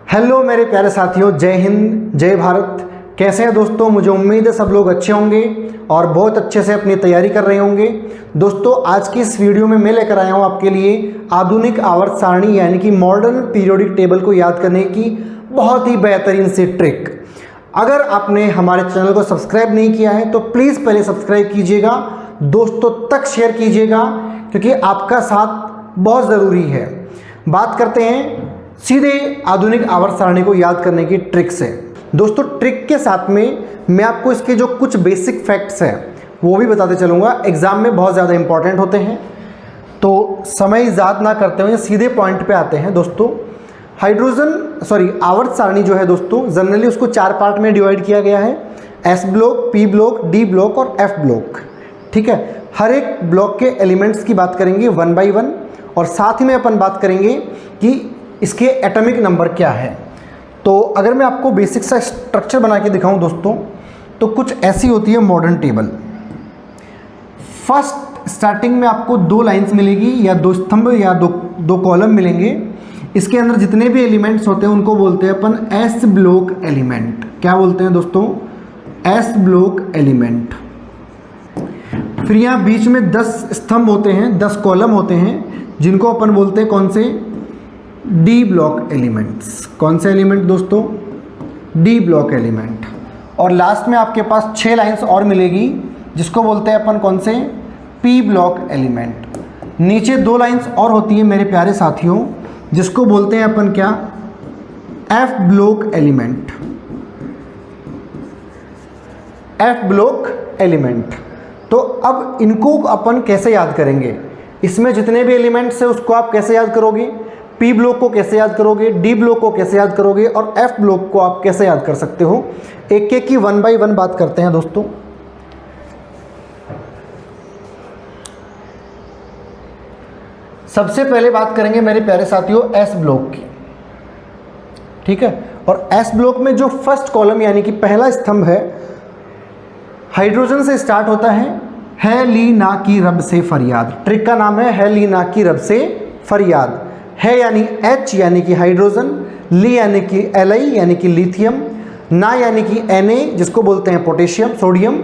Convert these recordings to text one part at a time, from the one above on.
Hello मेरे प्यारे साथियों, जय हिंद जय भारत। कैसे हैं दोस्तों? मुझे उम्मीद है सब लोग अच्छे होंगे और बहुत अच्छे से अपनी तैयारी कर रहे होंगे। दोस्तों, आज की इस वीडियो में मैं लेकर आया हूं आपके लिए आधुनिक आवर्त सारणी यानी कि मॉडर्न पीरियोडिक टेबल को याद करने की बहुत ही बेहतरीन सी ट्रिक। अगर आपने हमारे चैनल को सब्सक्राइब नहीं किया है तो प्लीज़ पहले सब्सक्राइब कीजिएगा, दोस्तों तक शेयर कीजिएगा, क्योंकि आपका साथ बहुत ज़रूरी है। बात करते हैं सीधे आधुनिक आवर्त सारणी को याद करने की ट्रिक से। दोस्तों, ट्रिक के साथ में मैं आपको इसके जो कुछ बेसिक फैक्ट्स हैं वो भी बताते चलूँगा, एग्ज़ाम में बहुत ज़्यादा इंपॉर्टेंट होते हैं। तो समय ज़्यादा ना करते हुए सीधे पॉइंट पे आते हैं। दोस्तों, आवर्त सारणी जो है दोस्तों, जनरली उसको 4 पार्ट में डिवाइड किया गया है, S block, P block, D block और एफ ब्लॉक। ठीक है, हर एक ब्लॉक के एलिमेंट्स की बात करेंगे 1 बाई 1 और साथ ही में अपन बात करेंगे कि इसके एटॉमिक नंबर क्या है। तो अगर मैं आपको बेसिक सा स्ट्रक्चर बना के दिखाऊं दोस्तों, तो कुछ ऐसी होती है मॉडर्न टेबल। फर्स्ट स्टार्टिंग में आपको 2 लाइंस मिलेगी या 2 स्तंभ या दो कॉलम मिलेंगे। इसके अंदर जितने भी एलिमेंट्स होते हैं उनको बोलते हैं अपन एस ब्लॉक एलिमेंट। क्या बोलते हैं दोस्तों? S block element. फिर यहाँ बीच में 10 स्तंभ होते हैं, 10 कॉलम होते हैं, जिनको अपन बोलते हैं कौन से? D block elements. कौन से एलिमेंट दोस्तों? D block element. और लास्ट में आपके पास 6 लाइंस और मिलेगी, जिसको बोलते हैं अपन कौन से? P block element. नीचे 2 लाइंस और होती है मेरे प्यारे साथियों, जिसको बोलते हैं अपन क्या? F block element. F block element. तो अब इनको अपन कैसे याद करेंगे? इसमें जितने भी एलिमेंट्स हैं उसको आप कैसे याद करोगे? पी ब्लॉक को कैसे याद करोगे? डी ब्लॉक को कैसे याद करोगे? और एफ ब्लॉक को आप कैसे याद कर सकते हो? एक एक की 1 बाई 1 बात करते हैं दोस्तों। सबसे पहले बात करेंगे मेरे प्यारे साथियों एस ब्लॉक की। ठीक है, और एस ब्लॉक में जो फर्स्ट कॉलम यानी कि पहला स्तंभ है, हाइड्रोजन से स्टार्ट होता है ली ना की रब से फरियाद। ट्रिक का नाम है ली ना की रब से फरियाद। है यानी H यानी कि हाइड्रोजन, ली यानी कि Li यानी कि लिथियम, ना यानी कि Na जिसको बोलते हैं पोटेशियम सोडियम,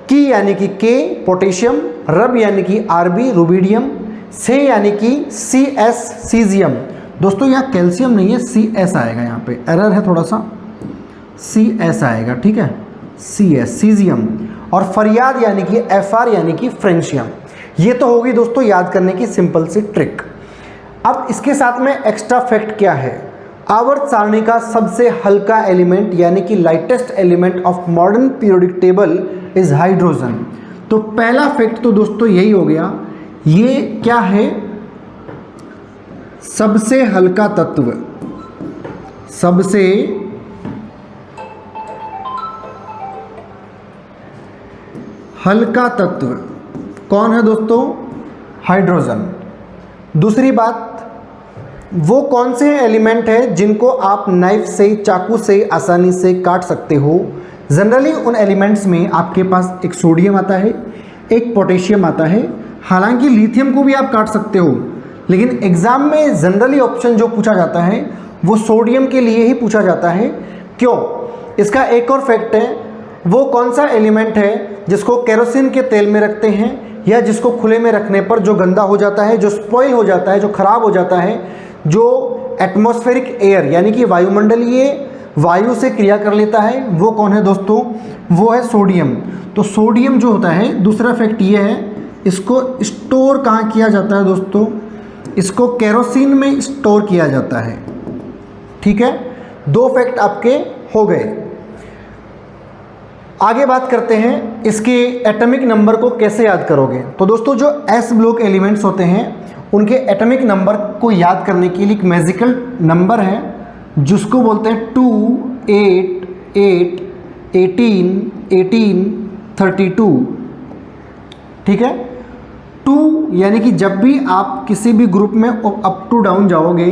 की यानी कि K पोटेशियम, रब यानी कि Rb रुबिडियम, से यानी कि Cs सीजियम। दोस्तों यहाँ कैल्शियम नहीं है, Cs आएगा, यहाँ पे एरर है थोड़ा सा, Cs आएगा। ठीक है, Cs सीजियम। और फरियाद यानी कि Fr यानी कि फ्रेंशियम। ये तो होगी दोस्तों याद करने की सिंपल सी ट्रिक। अब इसके साथ में एक्स्ट्रा फैक्ट क्या है? आवर्त सारणी का सबसे हल्का एलिमेंट यानी कि lightest element of modern periodic table is hydrogen. तो पहला फैक्ट तो दोस्तों यही हो गया। ये क्या है? सबसे हल्का तत्व। सबसे हल्का तत्व कौन है दोस्तों? हाइड्रोजन। दूसरी बात, वो कौन से एलिमेंट है जिनको आप नाइफ से, चाकू से आसानी से काट सकते हो? जनरली उन एलिमेंट्स में आपके पास एक सोडियम आता है, एक पोटेशियम आता है। हालांकि लिथियम को भी आप काट सकते हो, लेकिन एग्जाम में जनरली ऑप्शन जो पूछा जाता है वो सोडियम के लिए ही पूछा जाता है। क्यों? इसका एक और फैक्ट है, वो कौन सा एलिमेंट है जिसको केरोसिन के तेल में रखते हैं या जिसको खुले में रखने पर जो गंदा हो जाता है, जो स्पॉइल हो जाता है, जो खराब हो जाता है, जो एटमॉस्फेरिक एयर यानी कि वायुमंडलीय वायु से क्रिया कर लेता है, वो कौन है दोस्तों? वो है सोडियम। तो सोडियम जो होता है, दूसरा फैक्ट ये है, इसको स्टोर कहाँ किया जाता है दोस्तों? इसको केरोसिन में स्टोर किया जाता है। ठीक है, 2 फैक्ट आपके हो गए। आगे बात करते हैं इसके एटॉमिक नंबर को कैसे याद करोगे। तो दोस्तों, जो एस ब्लॉक एलिमेंट्स होते हैं उनके एटॉमिक नंबर को याद करने के लिए एक मैजिकल नंबर है, जिसको बोलते हैं 2, 8, 8, 18, 18, 32। ठीक है, 2 यानी कि जब भी आप किसी भी ग्रुप में अप टू डाउन जाओगे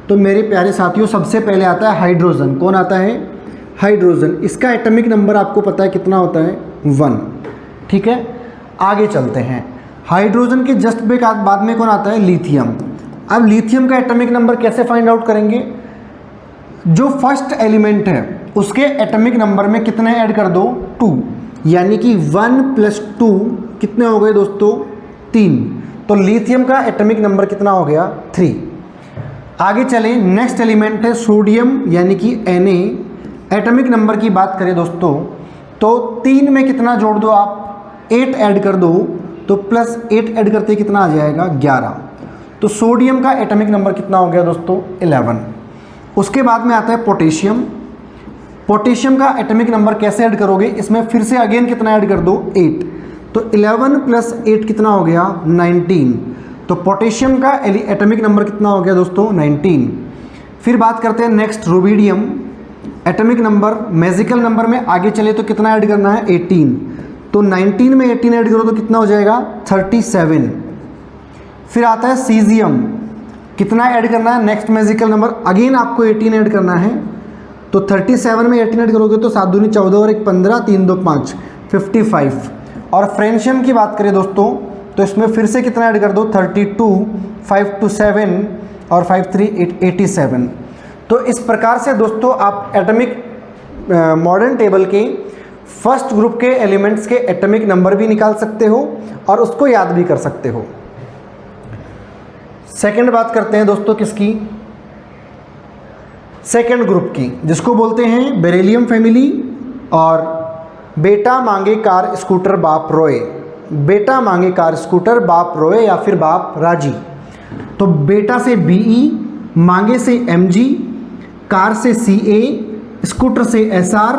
तो मेरे प्यारे साथियों सबसे पहले आता है हाइड्रोजन। कौन आता है? हाइड्रोजन। इसका एटॉमिक नंबर आपको पता है कितना होता है? 1। ठीक है, आगे चलते हैं। हाइड्रोजन के जस्ट बाद में कौन आता है? लिथियम। अब लिथियम का एटॉमिक नंबर कैसे फाइंड आउट करेंगे? जो फर्स्ट एलिमेंट है उसके एटॉमिक नंबर में कितने ऐड कर दो, 2, यानी कि 1 + 2 कितने हो गए दोस्तों, 3। तो लिथियम का एटॉमिक नंबर कितना हो गया, 3। आगे चले, नेक्स्ट एलिमेंट है सोडियम यानी कि Na। एटॉमिक नंबर की बात करें दोस्तों तो 3 में कितना जोड़ दो आप, 8 ऐड कर दो, तो +8 ऐड करते कितना आ जाएगा, 11। तो सोडियम का एटॉमिक नंबर कितना हो गया दोस्तों, 11। उसके बाद में आता है पोटेशियम। पोटेशियम का एटॉमिक नंबर कैसे ऐड करोगे, इसमें फिर से अगेन कितना ऐड कर दो, 8। तो 11 + 8 कितना हो गया, 19। तो पोटेशियम का एटॉमिक नंबर कितना हो गया दोस्तों, 19। फिर बात करते हैं next rubidium. Atomic number magical number में आगे चले तो कितना ऐड करना है, 18। तो 19 में 18 ऐड करो तो कितना हो जाएगा, 37। फिर आता है सीजियम, कितना ऐड करना है, नेक्स्ट मैजिकल नंबर अगेन आपको 18 ऐड करना है। तो 37 में 18 ऐड करोगे तो 7 दूनी 14 और 1 15, 3 2 5, 55। और फ्रेंशियम की बात करें दोस्तों तो इसमें फिर से कितना ऐड कर दो, 32, 5 2 7 और 5 3 8, 87। तो इस प्रकार से दोस्तों आप एटॉमिक मॉडर्न टेबल के फर्स्ट ग्रुप के एलिमेंट्स के एटॉमिक नंबर भी निकाल सकते हो और उसको याद भी कर सकते हो। सेकंड बात करते हैं दोस्तों किसकी, सेकंड ग्रुप की, जिसको बोलते हैं बेरिलियम फैमिली और बेटा मांगे कार स्कूटर बाप रोए। बेटा मांगे कार स्कूटर बाप रोए या फिर बाप राजी। तो बेटा से Be, मांगे से Mg, कार से Ca, स्कूटर से Sr,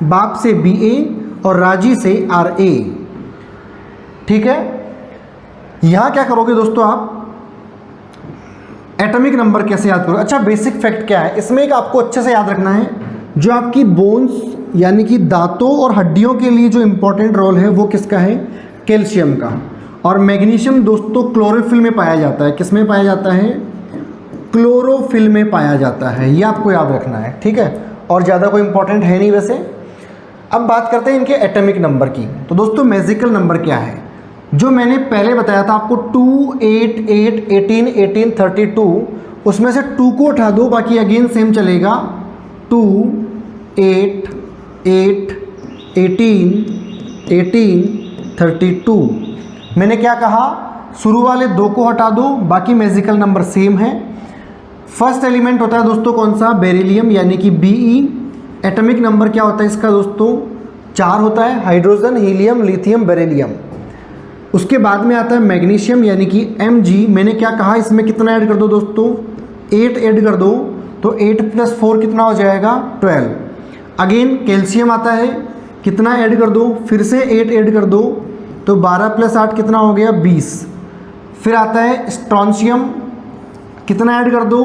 बाप से Ba और राजी से Ra। ठीक है, यहां क्या करोगे दोस्तों, आप एटॉमिक नंबर कैसे याद करोगे। अच्छा, बेसिक फैक्ट क्या है इसमें, एक आपको अच्छे से याद रखना है, जो आपकी बोन्स यानी कि दांतों और हड्डियों के लिए जो इंपॉर्टेंट रोल है वो किसका है, कैल्शियम का। और मैग्नीशियम दोस्तों क्लोरोफिल में पाया जाता है, किस में पाया जाता है, क्लोरोफिल में पाया जाता है, ये आपको याद रखना है। ठीक है, और ज़्यादा कोई इंपॉर्टेंट है नहीं वैसे। अब बात करते हैं इनके एटॉमिक नंबर की। तो दोस्तों मैजिकल नंबर क्या है, जो मैंने पहले बताया था आपको 2 8 8 18 18 32, उसमें से 2 को उठा दो, बाकी अगेन सेम चलेगा, 2 8 8 18 18 32। मैंने क्या कहा, शुरू वाले 2 को हटा दो, बाकी मैजिकल नंबर सेम है। फर्स्ट एलिमेंट होता है दोस्तों कौन सा, बेरिलियम यानी कि Be। एटॉमिक नंबर क्या होता है इसका दोस्तों, 4 होता है, हाइड्रोजन, हीलियम, लिथियम, बेरिलियम। उसके बाद में आता है मैग्नीशियम यानी कि Mg। मैंने क्या कहा, इसमें कितना ऐड कर दो दोस्तों, 8 ऐड कर दो, तो 8 + 4 कितना हो जाएगा, 12। अगेन कैल्शियम आता है, कितना ऐड कर दो, फिर से 8 ऐड कर दो, तो 12 + 8 कितना हो गया, 20। फिर आता है स्ट्रॉन्शियम, कितना ऐड कर दो,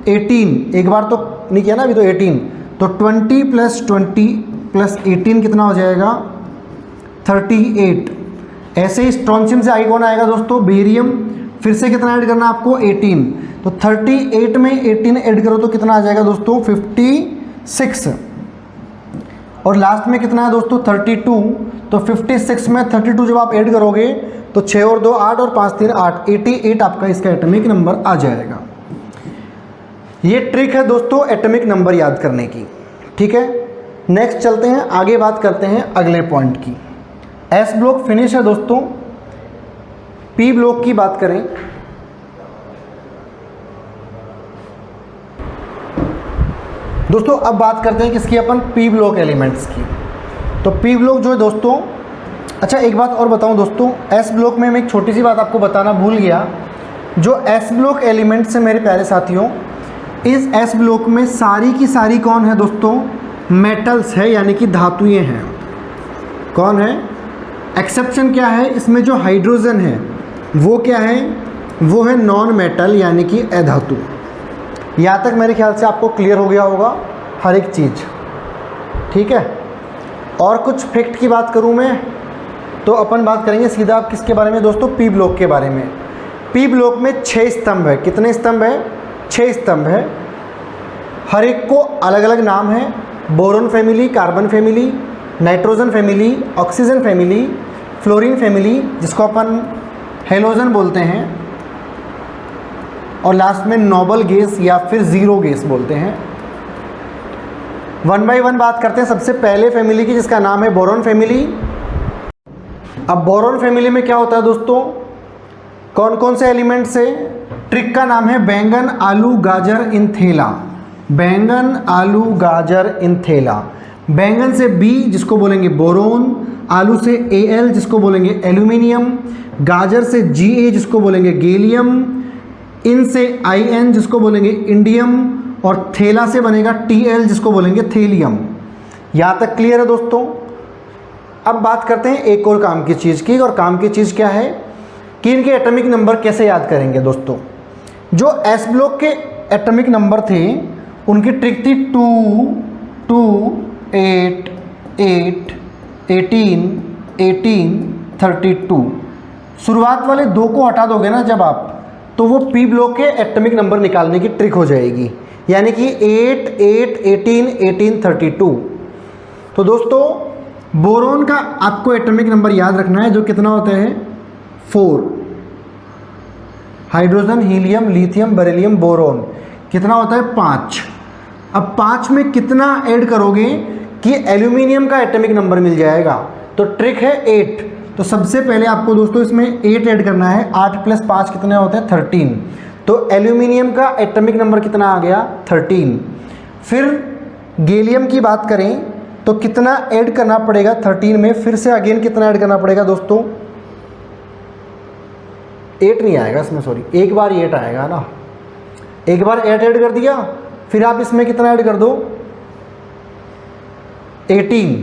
18, एक बार तो नहीं किया ना अभी, तो 18, तो 20 + 20 + 18 कितना हो जाएगा, 38। ऐसे ही स्ट्रॉन्शियम से आगे कौन आएगा दोस्तों, बेरियम। फिर से कितना ऐड करना है आपको, 18, तो 38 में 18 ऐड करो तो कितना आ जाएगा दोस्तों, 56। और लास्ट में कितना है दोस्तों, 32, तो 56 में 32 जब आप ऐड करोगे तो 6 और 2 8 और 5 3 8, 88 आपका इसका एटॉमिक नंबर आ जाएगा। ये ट्रिक है दोस्तों एटॉमिक नंबर याद करने की। ठीक है, नेक्स्ट चलते हैं आगे, बात करते हैं अगले पॉइंट की। एस ब्लॉक फिनिश है दोस्तों। पी ब्लॉक की बात करें, दोस्तों अब बात करते हैं किसकी, अपन पी ब्लॉक एलिमेंट्स की। तो पी ब्लॉक जो है दोस्तों, अच्छा एक बात और बताऊं दोस्तों, एस ब्लॉक में मैं एक छोटी सी बात आपको बताना भूल गया। जो एस ब्लॉक एलिमेंट्स हैं मेरे प्यारे साथियों, इस एस ब्लॉक में सारी की सारी कौन है दोस्तों, मेटल्स है, यानी कि धातुएं हैं। कौन है, एक्सेप्शन क्या है, इसमें जो हाइड्रोजन है वो क्या है, वो है नॉन मेटल यानी कि अधातु। यहाँ तक मेरे ख्याल से आपको क्लियर हो गया होगा हर एक चीज़। ठीक है, और कुछ फैक्ट की बात करूँ मैं तो अपन बात करेंगे सीधा आप किसके बारे में दोस्तों, पी ब्लॉक के बारे में। पी ब्लॉक में 6 स्तंभ है। कितने स्तंभ है, 6 स्तंभ है। हर एक को अलग अलग नाम है, boron family, carbon family, nitrogen family, oxygen family, fluorine family जिसको अपन हेलोजन बोलते हैं, और लास्ट में नोबल गैस या फिर ज़ीरो गैस बोलते हैं। वन बाय वन बात करते हैं सबसे पहले फैमिली की, जिसका नाम है बोरॉन फैमिली। अब बोरॉन फैमिली में क्या होता है दोस्तों, कौन कौन से एलिमेंट्स है? ट्रिक का नाम है बैंगन आलू गाजर इन थैला। बैंगन आलू गाजर इन थैला। बैंगन से बी जिसको बोलेंगे बोरोन, आलू से Al जिसको बोलेंगे एल्यूमिनियम, गाजर से Ga जिसको बोलेंगे गैलियम, इन से In जिसको बोलेंगे इंडियम, और थैला से बनेगा Tl जिसको बोलेंगे थेलियम। यहाँ तक क्लियर है दोस्तों? अब बात करते हैं एक और काम की चीज़ की, और काम की चीज़ क्या है कि इनके एटॉमिक नंबर कैसे याद करेंगे दोस्तों। जो एस ब्लॉक के एटॉमिक नंबर थे उनकी ट्रिक थी 2, 2, 8, 8, 18, 18, 32। शुरुआत वाले 2 को हटा दोगे ना जब आप, तो वो पी ब्लॉक के एटॉमिक नंबर निकालने की ट्रिक हो जाएगी, यानी कि 8, 8, 18, 18, 32। तो दोस्तों बोरोन का आपको एटॉमिक नंबर याद रखना है, जो कितना होता है 4। Hydrogen, helium, lithium, beryllium, boron कितना होता है 5। अब 5 में कितना ऐड करोगे कि एल्यूमिनियम का एटॉमिक नंबर मिल जाएगा? तो ट्रिक है 8। तो सबसे पहले आपको दोस्तों इसमें 8 ऐड करना है। 8 + 5 कितने होते हैं 13। तो एल्यूमिनियम का एटॉमिक नंबर कितना आ गया 13। फिर गैलियम की बात करें तो कितना ऐड करना पड़ेगा 13 में, फिर से अगेन कितना ऐड करना पड़ेगा दोस्तों? 8 नहीं आएगा इसमें, सॉरी, एक बार 8 आएगा ना। एक बार 8 ऐड कर दिया, फिर आप इसमें कितना ऐड कर दो 18।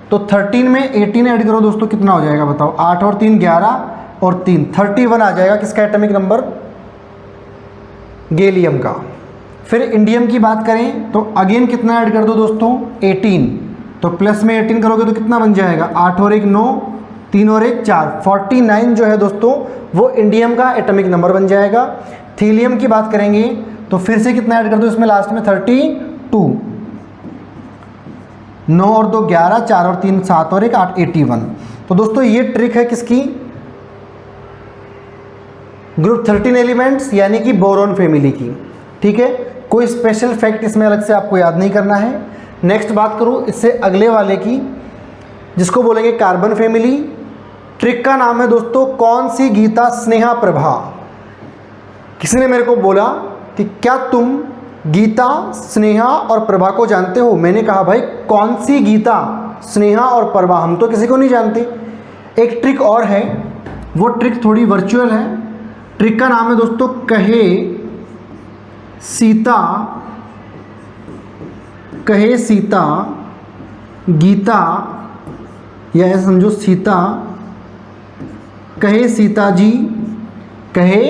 तो 13 में 18 ऐड करो दोस्तों, कितना हो जाएगा बताओ? 8 और 3 11 और 3 31 आ जाएगा। किसका एटॉमिक नंबर? गैलियम का। फिर इंडियम की बात करें तो अगेन कितना ऐड कर दो दोस्तों 18। तो प्लस में 18 करोगे तो कितना बन जाएगा? 8 और 1 9, 3 और 1 4, 49 जो है दोस्तों वो इंडियम का एटॉमिक नंबर बन जाएगा। थीलियम की बात करेंगे तो फिर से कितना ऐड कर दो इसमें लास्ट में 32। 9 और 2 11, 4 और 3 7 और 1 8, 81। तो दोस्तों ये ट्रिक है किसकी? ग्रुप 13 एलिमेंट्स यानी कि बोरोन फैमिली की। ठीक है, कोई स्पेशल फैक्ट इसमें अलग से आपको याद नहीं करना है। नेक्स्ट बात करूं इससे अगले वाले की, जिसको बोलेंगे कार्बन फैमिली। ट्रिक का नाम है दोस्तों कौन सी गीता स्नेहा प्रभा। किसी ने मेरे को बोला कि क्या तुम गीता, स्नेहा और प्रभा को जानते हो? मैंने कहा भाई कौन सी गीता, स्नेहा और प्रभा, हम तो किसी को नहीं जानते। एक ट्रिक और है, वो ट्रिक थोड़ी वर्चुअल है। ट्रिक का नाम है दोस्तों कहे सीता, कहे सीता गीता, या ऐसा समझो सीता, कहे सीता जी, कहे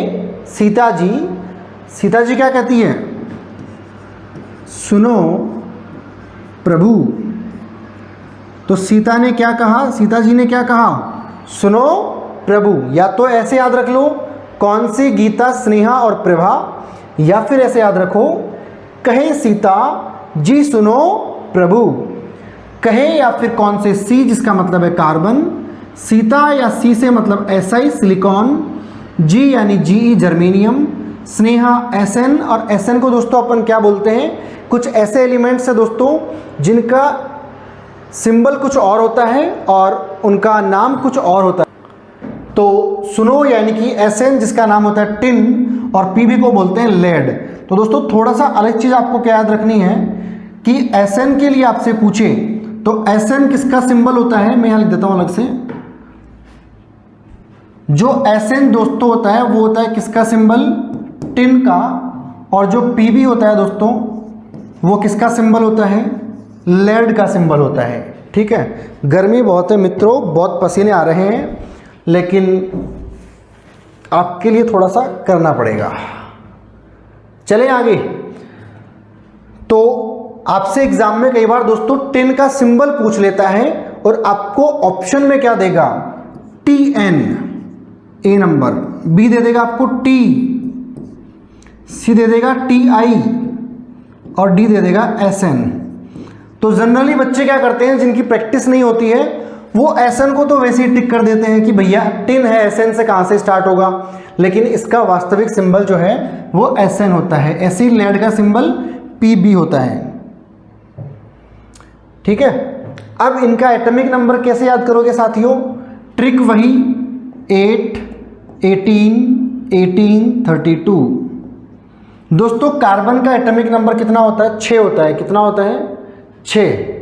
सीता जी। सीता जी क्या कहती है? सुनो प्रभु। तो सीता ने क्या कहा? सीता जी ने क्या कहा? सुनो प्रभु। या तो ऐसे याद रख लो कौन सी गीता, स्नेहा और प्रभा, या फिर ऐसे याद रखो कहे सीता जी सुनो प्रभु। कहे या फिर कौन से सी जिसका मतलब है कार्बन, सीता या सी से मतलब SI सिलिकॉन, जी यानी GE जर्मेनियम, स्नेहा SN, और SN को दोस्तों अपन क्या बोलते हैं? कुछ ऐसे एलिमेंट्स है दोस्तों जिनका सिंबल कुछ और होता है और उनका नाम कुछ और होता है। तो सुनो यानी कि SN जिसका नाम होता है टिन, और PB को बोलते हैं लेड। तो दोस्तों थोड़ा सा अलग चीज़ आपको क्या याद रखनी है कि SN के लिए आपसे पूछे तो SN किसका सिंबल होता है? मैं यहाँ लिख देता हूँ अलग से। जो SN दोस्तों होता है वो होता है किसका सिंबल? टिन का। और जो PB होता है दोस्तों वो किसका सिंबल होता है? लेड का सिंबल होता है। ठीक है, गर्मी बहुत है मित्रों, बहुत पसीने आ रहे हैं, लेकिन आपके लिए थोड़ा सा करना पड़ेगा। चलें आगे। तो आपसे एग्जाम में कई बार दोस्तों टिन का सिंबल पूछ लेता है और आपको ऑप्शन में क्या देगा? TN ए नंबर, बी दे देगा आपको T, सी दे देगा TI और डी दे देगा SN। तो जनरली बच्चे क्या करते हैं जिनकी प्रैक्टिस नहीं होती है वो SN को तो वैसे ही टिक कर देते हैं कि भैया टिन है, SN से कहाँ से स्टार्ट होगा, लेकिन इसका वास्तविक सिंबल जो है वो SN होता है। ऐसे ही लेड का सिंबल PB होता है। ठीक है। अब इनका एटॉमिक नंबर कैसे याद करोगे साथियों? ट्रिक वही 8, 18, 18, 32। दोस्तों कार्बन का एटॉमिक नंबर कितना होता है? 6 होता है। कितना होता है? 6।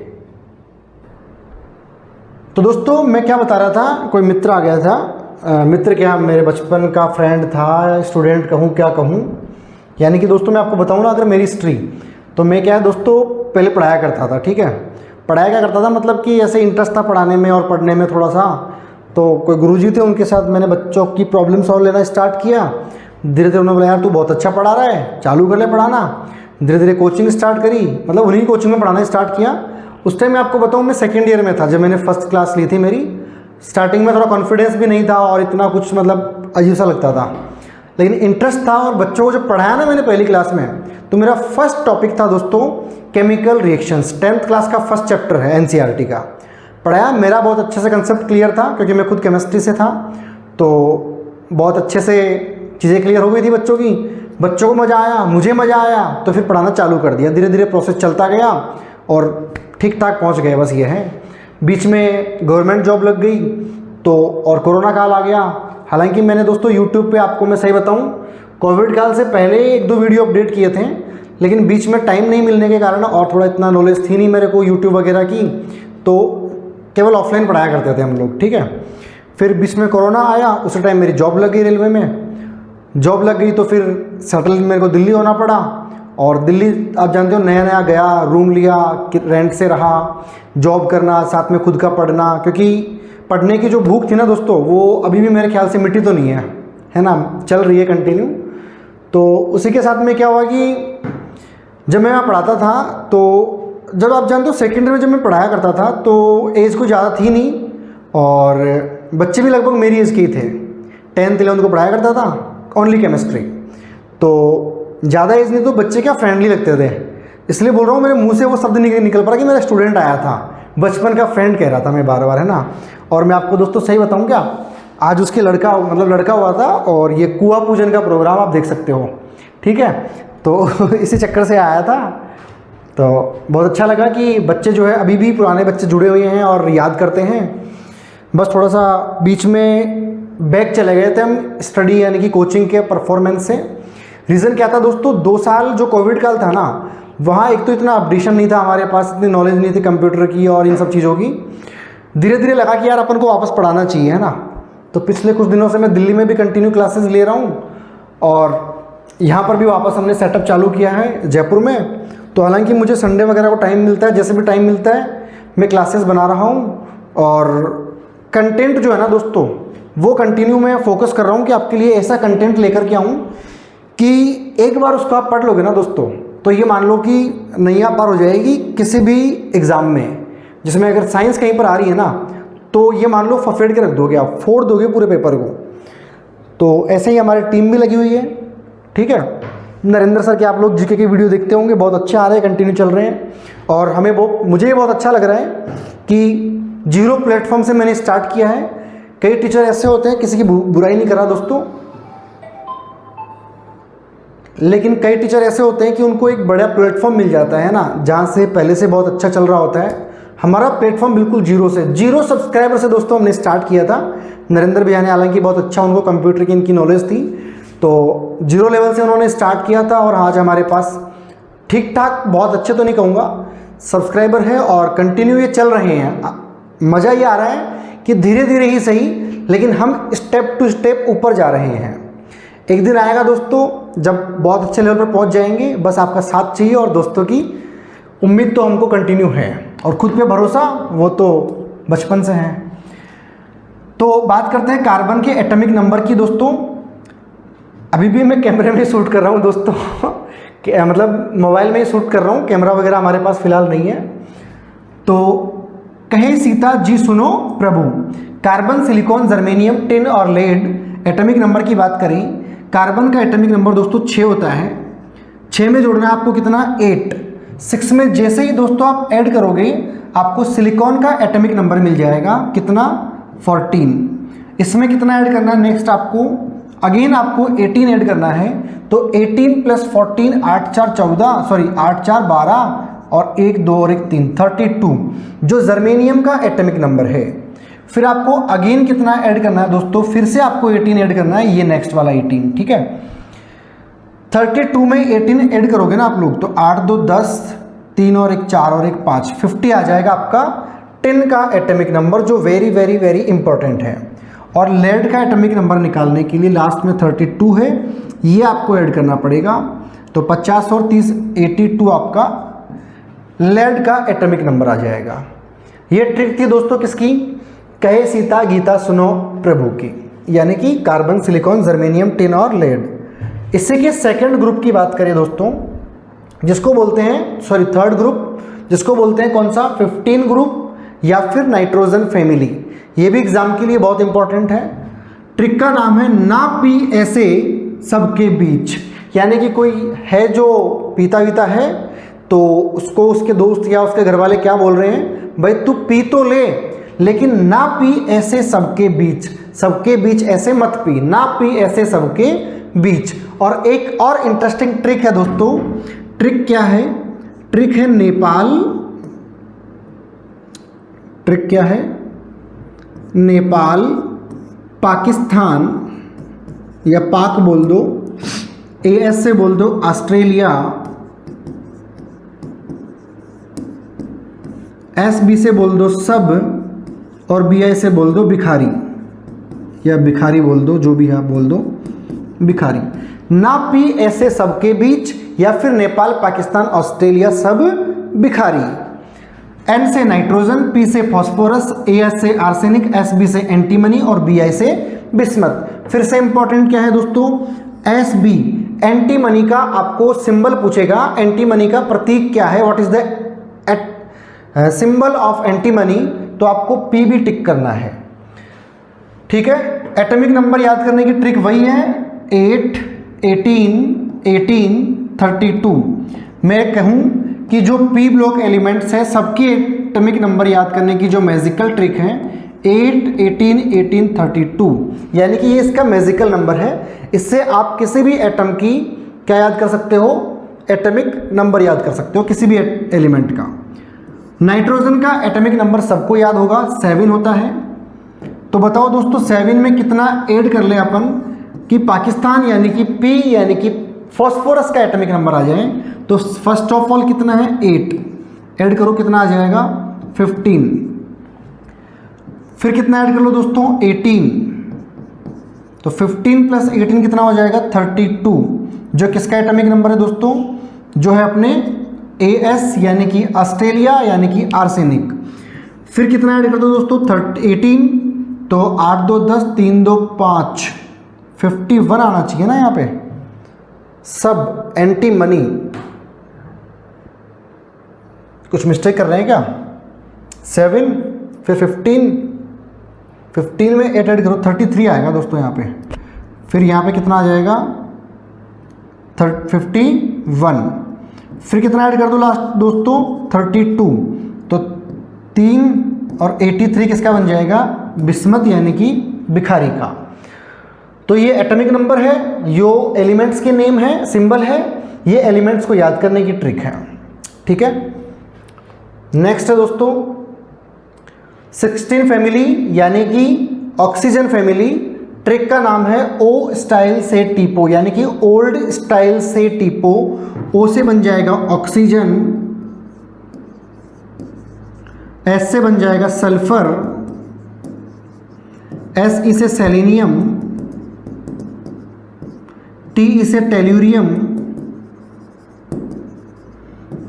तो दोस्तों मैं क्या बता रहा था, कोई मित्र आ गया था, मित्र क्या मेरे बचपन का फ्रेंड था, स्टूडेंट कहूँ क्या कहूँ, यानी कि दोस्तों मैं आपको बताऊँ ना, अगर मेरी हिस्ट्री, तो मैं क्या है दोस्तों पहले पढ़ाया करता था। ठीक है, पढ़ाया क्या करता था, मतलब कि ऐसे इंटरेस्ट था पढ़ाने में और पढ़ने में थोड़ा सा। तो कोई गुरुजी थे, उनके साथ मैंने बच्चों की प्रॉब्लम सॉल्व लेना स्टार्ट किया। धीरे धीरे उन्होंने बोला यार तू बहुत अच्छा पढ़ा रहा है, चालू कर ले पढ़ाना। धीरे धीरे कोचिंग स्टार्ट करी, मतलब उन्हीं कोचिंग में पढ़ाना स्टार्ट किया। उस टाइम मैं आपको बताऊं मैं सेकेंड ईयर में था जब मैंने फर्स्ट क्लास ली थी मेरी। स्टार्टिंग में थोड़ा कॉन्फिडेंस भी नहीं था और इतना कुछ मतलब अजीब सा लगता था, लेकिन इंटरेस्ट था। और बच्चों को जब पढ़ाया ना मैंने पहली क्लास में, तो मेरा फर्स्ट टॉपिक था दोस्तों केमिकल रिएक्शंस। 10th क्लास का फर्स्ट चैप्टर है एनसीईआरटी का, पढ़ाया। मेरा बहुत अच्छे से कंसेप्ट क्लियर था क्योंकि मैं खुद केमिस्ट्री से था, तो बहुत अच्छे से चीज़ें क्लियर हो गई थी बच्चों की। बच्चों को मज़ा आया, मुझे मज़ा आया, तो फिर पढ़ाना चालू कर दिया। धीरे धीरे प्रोसेस चलता गया और ठीक ठाक पहुंच गए। बस ये है, बीच में गवर्नमेंट जॉब लग गई तो और कोरोना काल आ गया। हालांकि मैंने दोस्तों यूट्यूब पे आपको मैं सही बताऊं, कोविड काल से पहले 1-2 वीडियो अपडेट किए थे, लेकिन बीच में टाइम नहीं मिलने के कारण और थोड़ा इतना नॉलेज थी नहीं मेरे को यूट्यूब वगैरह की, तो केवल ऑफलाइन पढ़ाया करते थे हम लोग। ठीक है, फिर बीच में कोरोना आया, उस टाइम मेरी जॉब लग गई रेलवे में। जॉब लग गई तो फिर सेटल मेरे को दिल्ली होना पड़ा। और दिल्ली आप जानते हो नया नया गया, रूम लिया, रेंट से रहा, जॉब करना, साथ में खुद का पढ़ना, क्योंकि पढ़ने की जो भूख थी ना दोस्तों वो अभी भी मेरे ख्याल से मिट्टी तो नहीं है ना, चल रही है कंटिन्यू। तो उसी के साथ में क्या हुआ कि जब मैं वहाँ पढ़ाता था, तो जब आप जानते हो सेकेंड में जब मैं पढ़ाया करता था तो एज कुछ ज़्यादा थी नहीं और बच्चे भी लगभग मेरी एज के ही थे। 10th 11th को पढ़ाया करता था, ओनली केमिस्ट्री, तो ज़्यादा एज नहीं, तो बच्चे क्या फ्रेंडली लगते थे। इसलिए बोल रहा हूँ मेरे मुंह से वो शब्द नहीं निकल पड़ा कि मेरा स्टूडेंट आया था, बचपन का फ्रेंड कह रहा था मैं बार बार, है ना। और मैं आपको दोस्तों सही बताऊँ क्या, आज उसके लड़का हुआ था और ये कुआं पूजन का प्रोग्राम आप देख सकते हो। ठीक है, तो इसी चक्कर से आया था। तो बहुत अच्छा लगा कि बच्चे जो है अभी भी पुराने बच्चे जुड़े हुए हैं और याद करते हैं। बस थोड़ा सा बीच में बैक चले गए थे हम स्टडी यानी कि कोचिंग के परफॉर्मेंस से। रीज़न क्या था दोस्तों, 2 साल जो कोविड काल था ना, वहाँ एक तो इतना अपडेशन नहीं था हमारे पास, इतनी नॉलेज नहीं थी कंप्यूटर की और इन सब चीज़ों की। धीरे धीरे लगा कि यार अपन को वापस पढ़ाना चाहिए, है ना। तो पिछले कुछ दिनों से मैं दिल्ली में भी कंटिन्यू क्लासेस ले रहा हूँ और यहाँ पर भी वापस हमने सेटअप चालू किया है जयपुर में। तो हालांकि मुझे संडे वगैरह को टाइम मिलता है, जैसे भी टाइम मिलता है मैं क्लासेस बना रहा हूँ और कंटेंट जो है ना दोस्तों वो कंटिन्यू मैं फोकस कर रहा हूँ कि आपके लिए ऐसा कंटेंट लेकर के आऊँ कि एक बार उसको आप पढ़ लोगे ना दोस्तों, तो ये मान लो कि नैया पार हो जाएगी किसी भी एग्ज़ाम में। जिसमें अगर साइंस कहीं पर आ रही है ना, तो ये मान लो फफेड़ के रख दोगे, आप फोड़ दोगे पूरे पेपर को। तो ऐसे ही हमारी टीम भी लगी हुई है। ठीक है, नरेंद्र सर के आप लोग जीके की वीडियो देखते होंगे, बहुत अच्छे आ रहे हैं, कंटिन्यू चल रहे हैं। और हमें मुझे बहुत अच्छा लग रहा है कि 0 प्लेटफॉर्म से मैंने स्टार्ट किया है। कई टीचर ऐसे होते हैं, किसी की बुराई नहीं कर रहा दोस्तों, लेकिन कई टीचर ऐसे होते हैं कि उनको एक बड़ा प्लेटफॉर्म मिल जाता है ना, जहाँ से पहले से बहुत अच्छा चल रहा होता है। हमारा प्लेटफॉर्म बिल्कुल 0 सब्सक्राइबर से दोस्तों हमने स्टार्ट किया था। नरेंद्र भैया ने हालांकि बहुत अच्छा उनको कंप्यूटर की इनकी नॉलेज थी, तो 0 लेवल से उन्होंने स्टार्ट किया था और आज हमारे पास ठीक ठाक, बहुत अच्छे तो नहीं कहूँगा, सब्सक्राइबर है और कंटिन्यू ये चल रहे हैं। मज़ा ये आ रहा है कि धीरे धीरे ही सही, लेकिन हम स्टेप टू स्टेप ऊपर जा रहे हैं। एक दिन आएगा दोस्तों जब बहुत अच्छे लेवल पर पहुंच जाएंगे, बस आपका साथ चाहिए और दोस्तों की उम्मीद तो हमको कंटिन्यू है और खुद पे भरोसा वो तो बचपन से है। तो बात करते हैं कार्बन के एटॉमिक नंबर की दोस्तों। अभी भी मैं कैमरे में शूट कर रहा हूँ दोस्तों मतलब मोबाइल में ही शूट कर रहा हूँ, कैमरा वगैरह हमारे पास फिलहाल नहीं है। तो कहे सीता जी सुनो प्रभु, कार्बन, सिलिकॉन, जर्मेनियम, टिन और लेड एटॉमिक नंबर की बात करें। कार्बन का एटॉमिक नंबर दोस्तों 6 होता है। 6 में जोड़ना है आपको कितना, 8। 6 में जैसे ही दोस्तों आप ऐड करोगे आपको सिलिकॉन का एटॉमिक नंबर मिल जाएगा, कितना, 14। इसमें कितना ऐड करना है नेक्स्ट आपको, अगेन आपको 18 ऐड करना है। तो 18 + 14 8 4 12, सॉरी 8 4 12 और 1 2 और 1 3 32 जो जर्मेनियम का एटॉमिक नंबर है। फिर आपको अगेन कितना ऐड करना है दोस्तों, फिर से आपको 18 ऐड करना है, ये नेक्स्ट वाला 18, ठीक है। 32 में 18 ऐड करोगे ना आप लोग तो 8 2 10, 3 और 1 4 और 1 5, 50 आ जाएगा आपका 10 का एटॉमिक नंबर, जो वेरी वेरी वेरी इंपॉर्टेंट है। और लेड का एटॉमिक नंबर निकालने के लिए लास्ट में 32 है, ये आपको ऐड करना पड़ेगा। तो 50 और 30 82 आपका लेड का एटॉमिक नंबर आ जाएगा। ये ट्रिक थी दोस्तों किसकी, कहे सीता गीता सुनो प्रभु की, यानी कि कार्बन, सिलिकॉन, जर्मेनियम, टिन और लेड। इसी के सेकंड ग्रुप की बात करें दोस्तों, जिसको बोलते हैं थर्ड ग्रुप, जिसको बोलते हैं कौन सा, 15 ग्रुप या फिर नाइट्रोजन फैमिली। ये भी एग्जाम के लिए बहुत इंपॉर्टेंट है। ट्रिक का नाम है ना पी ऐसे सबके बीच, यानी कि कोई है जो पीता वीता है तो उसको उसके दोस्त या उसके घर वाले क्या बोल रहे हैं, भाई तू पी तो ले लेकिन ना पी ऐसे सबके बीच, सबके बीच ऐसे मत पी, ना पी ऐसे सबके बीच। और एक और इंटरेस्टिंग ट्रिक है दोस्तों, ट्रिक क्या है, ट्रिक है नेपाल, ट्रिक क्या है, नेपाल, पाकिस्तान या पाक बोल दो, एएस से बोल दो ऑस्ट्रेलिया, एसबी से बोल दो सब, और बीआई से बोल दो भिखारी या भिखारी बोल दो, जो भी आप बोल दो भिखारी। ना पी ऐसे सबके बीच या फिर नेपाल, पाकिस्तान, ऑस्ट्रेलिया सब भिखारी। एन से नाइट्रोजन, पी से फॉस्फोरस, एएस से आर्सेनिक, एसबी से एंटीमनी और बीआई से बिस्मथ। फिर से इंपॉर्टेंट क्या है दोस्तों, एसबी एंटीमनी का आपको सिंबल पूछेगा, एंटीमनी का प्रतीक क्या है, what is the symbol of antimony, तो आपको पी भी टिक करना है, ठीक है। एटॉमिक नंबर याद करने की ट्रिक वही है, 8 18 18 32। मैं कहूं कि जो पी ब्लॉक एलिमेंट्स है सबकी एटॉमिक नंबर याद करने की जो मैजिकल ट्रिक है 8 18 18 32, यानी कि ये इसका मैजिकल नंबर है। इससे आप किसी भी एटम की क्या याद कर सकते हो, एटॉमिक नंबर याद कर सकते हो किसी भी एलिमेंट का। नाइट्रोजन का एटॉमिक नंबर सबको याद होगा, 7 होता है। तो बताओ दोस्तों 7 में कितना ऐड कर ले अपन कि पाकिस्तान यानी कि पी यानी कि फॉस्फोरस का एटॉमिक नंबर आ जाए। तो फर्स्ट ऑफ ऑल कितना है 8, ऐड करो कितना आ जाएगा 15। फिर कितना ऐड कर लो दोस्तों 18, तो 15 प्लस 18 कितना हो जाएगा 32, जो किसका एटॉमिक नंबर है दोस्तों, जो है अपने एएस यानी कि ऑस्ट्रेलिया यानी कि आर्सेनिक। फिर कितना ऐड कर दो दोस्तों 18, तो 8 2 10 3 2 5 51 आना चाहिए ना यहाँ पे, सब एंटीमनी। कुछ मिस्टेक कर रहे हैं क्या, 7 फिर 15 में 8 ऐड करो 33 आएगा दोस्तों यहाँ पे। फिर यहाँ पे कितना आ जाएगा 51। फिर कितना ऐड कर दो लास्ट दोस्तों 32, तो 3 और 83 किसका बन जाएगा, बिस्मथ यानी कि भिखारी का। तो ये एटॉमिक नंबर है, यो एलिमेंट्स के नेम है, सिंबल है, ये एलिमेंट्स को याद करने की ट्रिक है, ठीक है। नेक्स्ट है दोस्तों 16 फैमिली यानी कि ऑक्सीजन फैमिली। ट्रिक का नाम है ओ स्टाइल से टीपो, यानी कि ओल्ड स्टाइल से टीपो। ओ से बन जाएगा ऑक्सीजन, एस से बन जाएगा सल्फर, एस ई से सेलेनियम, टी ई से टेल्यूरियम,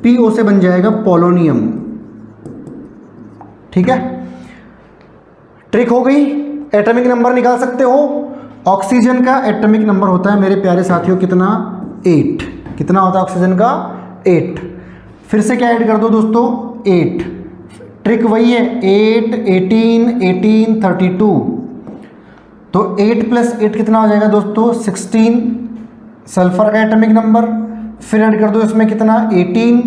पी ओ से बन जाएगा पोलोनियम, ठीक है। ट्रिक हो गई, एटॉमिक नंबर निकाल सकते हो। ऑक्सीजन का एटॉमिक नंबर होता है मेरे प्यारे साथियों कितना, 8। कितना होता है ऑक्सीजन का 8। फिर से क्या ऐड कर दो दोस्तों 8। ट्रिक वही है 8 18 18 32। तो 8 प्लस 8 कितना हो जाएगा दोस्तों 16, सल्फर का एटॉमिक नंबर। फिर ऐड कर दो इसमें कितना 18,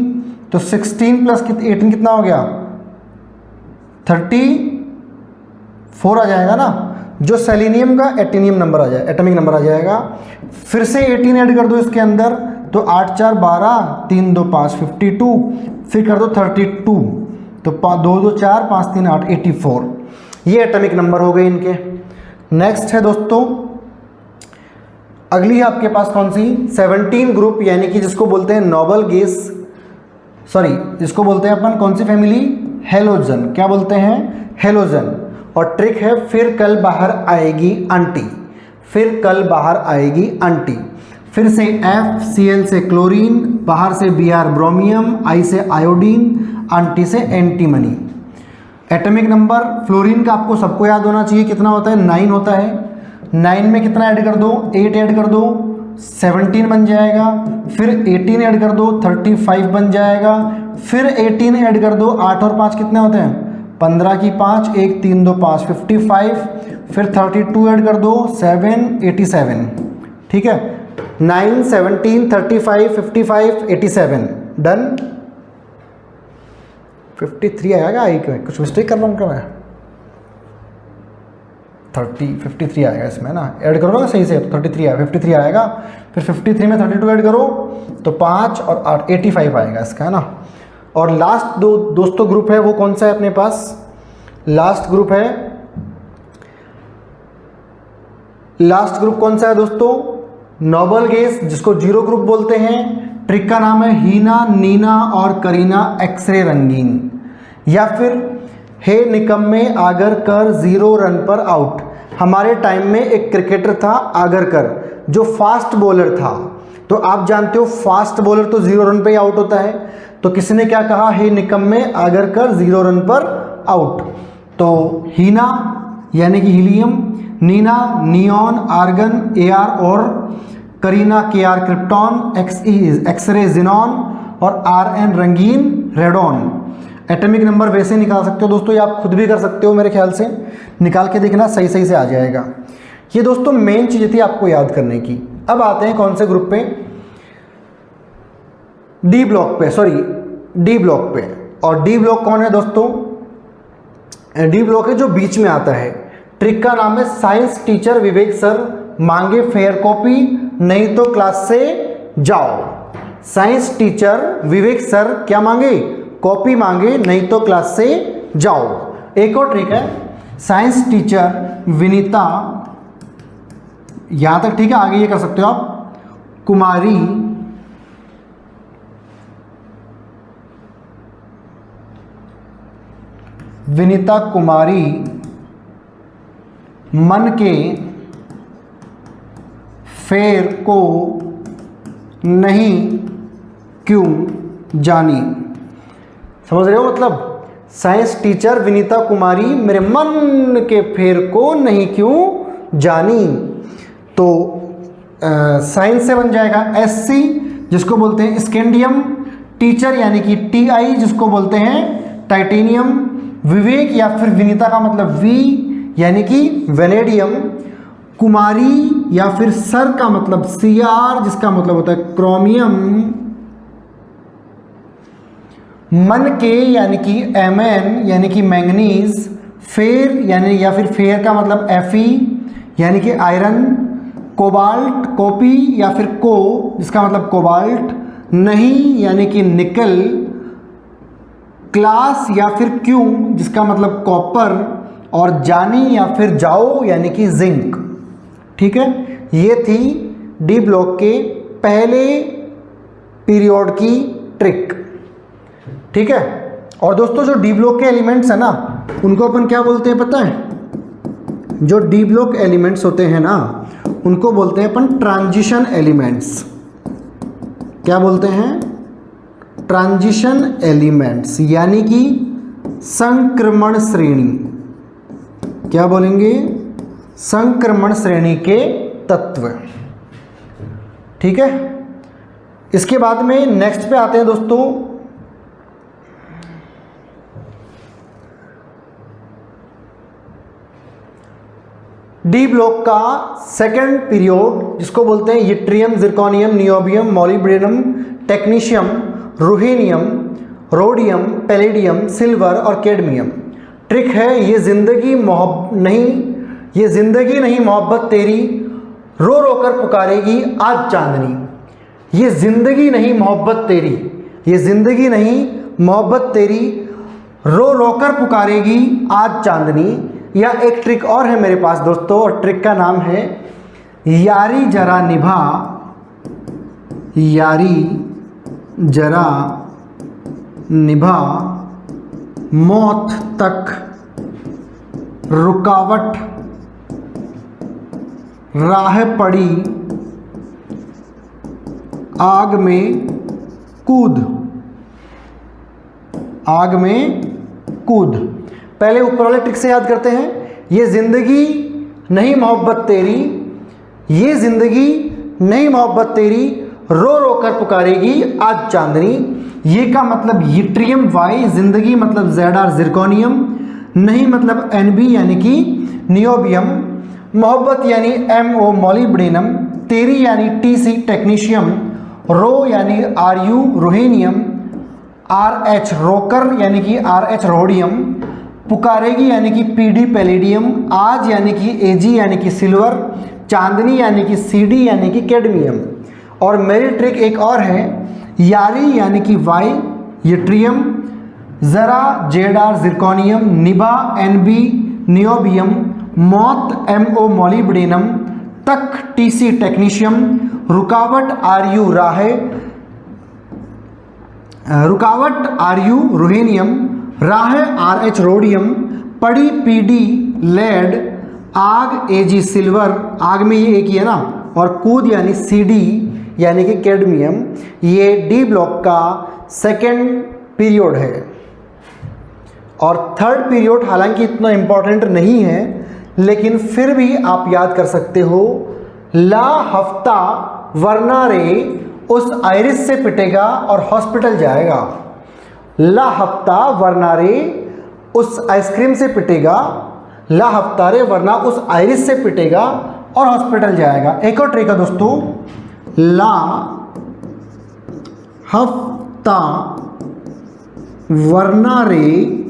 तो 16 प्लस 18 कितना हो गया 34 आ जाएगा ना, जो सेलेनियम का एटोनियम नंबर आ जाए, एटॉमिक नंबर आ जाएगा। फिर से 18 ऐड कर दो इसके अंदर, तो 8 4 12, 3 2 5 52, फिर कर दो 32, तो 2 2 4 5 3 8 84। ये एटॉमिक नंबर हो गए इनके। नेक्स्ट है दोस्तों, अगली है आपके पास कौन सी, 17 ग्रुप, यानी कि जिसको बोलते हैं नोबल गैस, सॉरी जिसको बोलते हैं अपन कौन सी फैमिली, हेलोजन। क्या बोलते हैं, हेलोजन। और ट्रिक है फिर कल बाहर आएगी आंटी, फिर कल बाहर आएगी आंटी। फिर से FCl से क्लोरीन, बाहर से Br ब्रोमियम, I से आयोडीन, आंटी से एंटीमनी। एटॉमिक नंबर फ्लोरीन का आपको सबको याद होना चाहिए, कितना होता है, 9 होता है। 9 में कितना ऐड कर दो, 8 ऐड कर दो, 17 बन जाएगा। फिर 18 ऐड कर दो, 35 बन जाएगा। फिर 18 ऐड कर दो, 8 और 5 कितने होते हैं, 15 की 5, 1 3 2 5 55। फिर 32 ऐड कर दो, 7 87। ठीक है, 9 17 35 55 87 डन। 53 आएगा, आई क्या कुछ मिस्टेक कर रहा हूँ क्या मैं, 53 आएगा इसमें ना, ऐड करो ना सही से, तो 33 आएगा, 53 आएगा। फिर 53 में 32 ऐड करो तो 5 और 8 85 आएगा इसका, है ना। और लास्ट दोस्तों ग्रुप है वो कौन सा है अपने पास, लास्ट ग्रुप है, लास्ट ग्रुप कौन सा है दोस्तों, नोबल गैस, जिसको 0 ग्रुप बोलते हैं। ट्रिक का नाम है हीना, नीना और करीना एक्सरे रंगीन। या फिर हे निकम्मे आगरकर 0 रन पर आउट। हमारे टाइम में एक क्रिकेटर था आगरकर, जो फास्ट बॉलर था। तो आप जानते हो फास्ट बॉलर तो 0 रन पे ही आउट होता है। तो किसी ने क्या कहा, हे निकम्मे आगरकर 0 रन पर आउट। तो हीना यानी कि helium, Neena neon argon AR, और Kareena KR krypton, X ray xenon, और RN रंगीन रेडॉन। एटॉमिक नंबर वैसे निकाल सकते हो दोस्तों, ये आप खुद भी कर सकते हो, मेरे ख्याल से निकाल के देखना, सही सही से आ जाएगा। ये दोस्तों मेन चीज़ थी आपको याद करने की। अब आते हैं कौन से ग्रुप पे, डी ब्लॉक पे, सॉरी डी ब्लॉक पे। और डी ब्लॉक कौन है दोस्तों, डी ब्लॉक है जो बीच में आता है। ट्रिक का नाम है साइंस टीचर विवेक सर मांगे फेयर कॉपी, नहीं तो क्लास से जाओ। साइंस टीचर विवेक सर क्या मांगे, कॉपी मांगे, नहीं तो क्लास से जाओ। एक और ट्रिक है, साइंस टीचर विनीता, यहां तक ठीक है, आगे ये कर सकते हो आप, कुमारी विनीता कुमारी मन के फेर को नहीं क्यों जानी। समझ रहे हो मतलब, साइंस टीचर विनीता कुमारी मेरे मन के फेर को नहीं क्यों जानी। तो साइंस से बन जाएगा SC, जिसको बोलते हैं स्कैंडियम, टीचर यानी कि TI, जिसको बोलते हैं टाइटेनियम, विवेक या फिर विनीता का मतलब V यानी कि वेनेडियम, कुमारी या फिर सर का मतलब CR, जिसका मतलब होता है क्रोमियम, मन के यानी कि Mn यानी कि मैंगनीज, फेर यानी या फिर फेयर का मतलब Fe यानी कि आयरन, कोबाल्ट कॉपी या फिर को, जिसका मतलब कोबाल्ट, नहीं यानी कि निकल, क्लास या फिर क्यों, जिसका मतलब कॉपर, और जानी या फिर जाओ यानी कि जिंक। ठीक है, ये थी डी ब्लॉक के पहले पीरियड की ट्रिक। ठीक है, और दोस्तों जो डी ब्लॉक के एलिमेंट्स है ना, उनको अपन क्या बोलते हैं पता है, जो डी ब्लॉक एलिमेंट्स होते हैं ना, उनको बोलते हैं अपन ट्रांजिशन एलिमेंट्स। क्या बोलते हैं, ट्रांजिशन एलिमेंट्स, यानी कि संक्रमण श्रेणी। क्या बोलेंगे, संक्रमण श्रेणी के तत्व। ठीक है, इसके बाद में नेक्स्ट पे आते हैं दोस्तों, डी ब्लॉक का सेकंड पीरियड, जिसको बोलते हैं yttrium, zirconium, niobium, molybdenum, technetium, ruthenium, rhodium, palladium, silver और कैडमियम। ट्रिक है, ये जिंदगी नहीं मोहब्बत तेरी, रो रो कर पुकारेगी आज चांदनी। ये जिंदगी नहीं मोहब्बत तेरी, ये जिंदगी नहीं मोहब्बत तेरी, रो रो कर पुकारेगी आज चांदनी। या एक ट्रिक और है मेरे पास दोस्तों, और ट्रिक का नाम है यारी जरा निभा, यारी जरा निभा, मौत तक रुकावट राह पड़ी, आग में कूद, आग में कूद। पहले ऊपर वाले ट्रिक से याद करते हैं। ये जिंदगी नहीं मोहब्बत तेरी, ये जिंदगी नहीं मोहब्बत तेरी, रो रो कर पुकारेगी आज चांदनी। ये का मतलब यट्रियम वाई, जिंदगी मतलब ZR जिरकोनियम, नहीं मतलब NB यानी कि नियोबियम, मोहब्बत यानी MO मोलिब्डेनम, तेरी यानी TC टेक्नीशियम, रो यानी RU रोहेनियम, RH रोकर यानी कि RH रोडियम, पुकारेगी यानी कि PD पैलेडियम, आज यानी कि AG यानी कि सिल्वर, चांदनी यानी कि CD यानी कि कैडमियम। और मेरी ट्रिक एक और है, यारी यानी कि Y यट्रियम, जरा ZR जिरकोनियम, निभा NB नियोबियम, मौत MO मोलिब्डेनम, तक TC टेक्नीशियम, रुकावट RU राहे, रुकावट RU रोहेनियम, राह RH रोडियम, पड़ी PD लेड, आग AG सिल्वर, आग में ये एक ही है ना, और कूद यानी CD यानी कि कैडमियम। ये डी ब्लॉक का सेकेंड पीरियड है। और थर्ड पीरियड हालांकि इतना इम्पॉर्टेंट नहीं है, लेकिन फिर भी आप याद कर सकते हो। ला हफ्ता वरना रे उस आयरिस से पिटेगा और हॉस्पिटल जाएगा। ला हफ्ता वरना रे उस आइसक्रीम से पिटेगा, ला हफ्ता रे वरना उस आयरिस से पिटेगा और हॉस्पिटल जाएगा। एक और ट्रिक है दोस्तों, ला हफ्ता वरना रे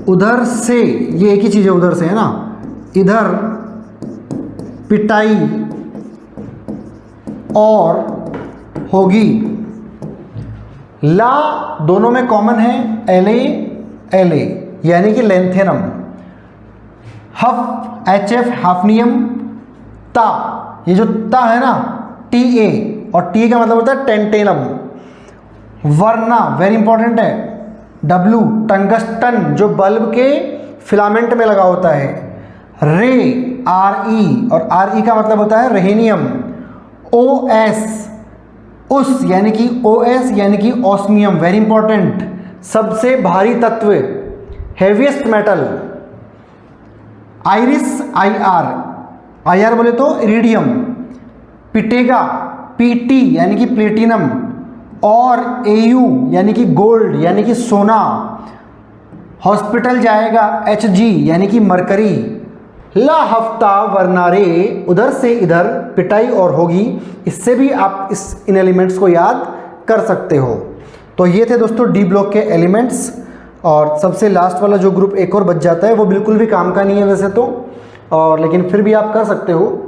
उधर से, ये एक ही चीज है, उधर से है ना, इधर पिटाई और होगी। ला दोनों में कॉमन है, LA यानी कि लेंथेनम, हफ HF हाफनियम, ता ये जो ता है ना TA, और TA का मतलब होता है टेंटेनम। वरना वेरी इंपॉर्टेंट है, W टंगस्टन जो बल्ब के फिलामेंट में लगा होता है। रे RE, और RE का मतलब होता है रेहेनियम। OS उस यानी कि OS यानी कि ऑस्मियम, वेरी इंपॉर्टेंट, सबसे भारी तत्व, हेवीएस्ट मेटल। आइरिस IR बोले तो इरिडियम। पिटेगा PT यानी कि प्लेटिनम, और AU यानी कि गोल्ड यानी कि सोना। हॉस्पिटल जाएगा HG यानी कि मरकरी। ला हफ्ता वरना रे उधर से इधर पिटाई और होगी। इससे भी आप इन एलिमेंट्स को याद कर सकते हो। तो ये थे दोस्तों डी ब्लॉक के एलिमेंट्स। और सबसे लास्ट वाला जो ग्रुप एक और बच जाता है वो बिल्कुल भी काम का नहीं है वैसे तो, और लेकिन फिर भी आप कर सकते हो।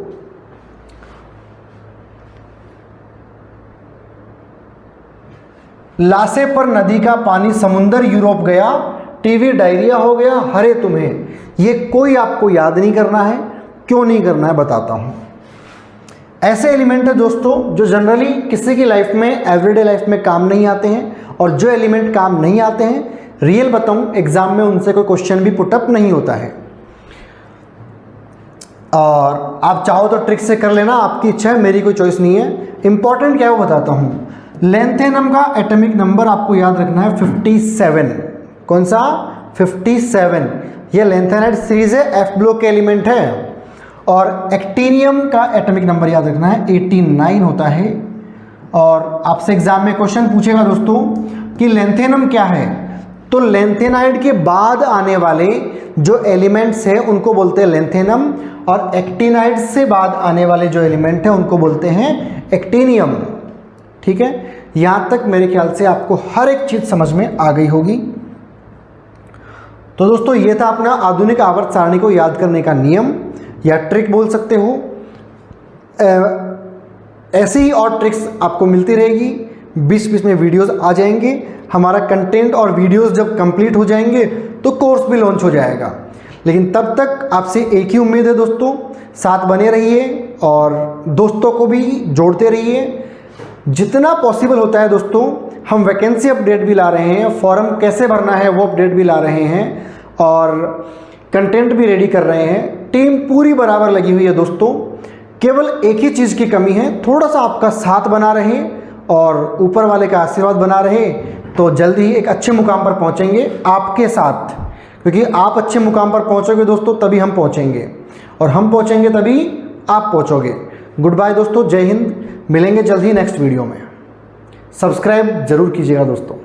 लासे पर नदी का पानी, समुंदर यूरोप गया, टीवी डायरिया हो गया, हरे तुम्हें। ये कोई आपको याद नहीं करना है। क्यों नहीं करना है बताता हूं। ऐसे एलिमेंट है दोस्तों जो जनरली किसी की लाइफ में, एवरीडे लाइफ में काम नहीं आते हैं, और जो एलिमेंट काम नहीं आते हैं, रियल बताऊं, एग्जाम में उनसे कोई क्वेश्चन भी पुटअप नहीं होता है। और आप चाहो तो ट्रिक से कर लेना, आपकी इच्छा है, मेरी कोई चॉइस नहीं है। इंपॉर्टेंट क्या है वो बताता हूं। लेंथेनम का एटॉमिक नंबर आपको याद रखना है 57। कौन सा? 57। ये लेंथेनाइड सीरीज है, F ब्लॉक के एलिमेंट है। और एक्टिनियम का एटॉमिक नंबर याद रखना है 89 होता है। और आपसे एग्जाम में क्वेश्चन पूछेगा दोस्तों कि लेंथेनम क्या है, तो लेंथेनाइड के बाद आने वाले जो एलिमेंट्स हैं उनको बोलते हैं लेंथेनम, और एक्टिनाइड से बाद आने वाले जो एलिमेंट हैं उनको बोलते हैं एक्टिनियम। ठीक है, यहां तक मेरे ख्याल से आपको हर एक चीज समझ में आ गई होगी। तो दोस्तों ये था अपना आधुनिक आवर्त सारणी को याद करने का नियम, या ट्रिक बोल सकते हो। ऐसे ही और ट्रिक्स आपको मिलती रहेगी, बीच बीच में वीडियोस आ जाएंगे। हमारा कंटेंट और वीडियोस जब कंप्लीट हो जाएंगे तो कोर्स भी लॉन्च हो जाएगा। लेकिन तब तक आपसे एक ही उम्मीद है दोस्तों, साथ बने रहिए और दोस्तों को भी जोड़ते रहिए। जितना पॉसिबल होता है दोस्तों, हम वैकेंसी अपडेट भी ला रहे हैं, फॉर्म कैसे भरना है वो अपडेट भी ला रहे हैं और कंटेंट भी रेडी कर रहे हैं। टीम पूरी बराबर लगी हुई है दोस्तों। केवल एक ही चीज़ की कमी है, थोड़ा सा आपका साथ बना रहे और ऊपर वाले का आशीर्वाद बना रहे तो जल्दी ही एक अच्छे मुकाम पर पहुंचेंगे आपके साथ। क्योंकि आप अच्छे मुकाम पर पहुंचोगे दोस्तों तभी हम पहुंचेंगे, और हम पहुंचेंगे तभी आप पहुंचोगे। गुड बाय दोस्तों, जय हिंद। मिलेंगे जल्द ही नेक्स्ट वीडियो में। सब्सक्राइब जरूर कीजिएगा दोस्तों।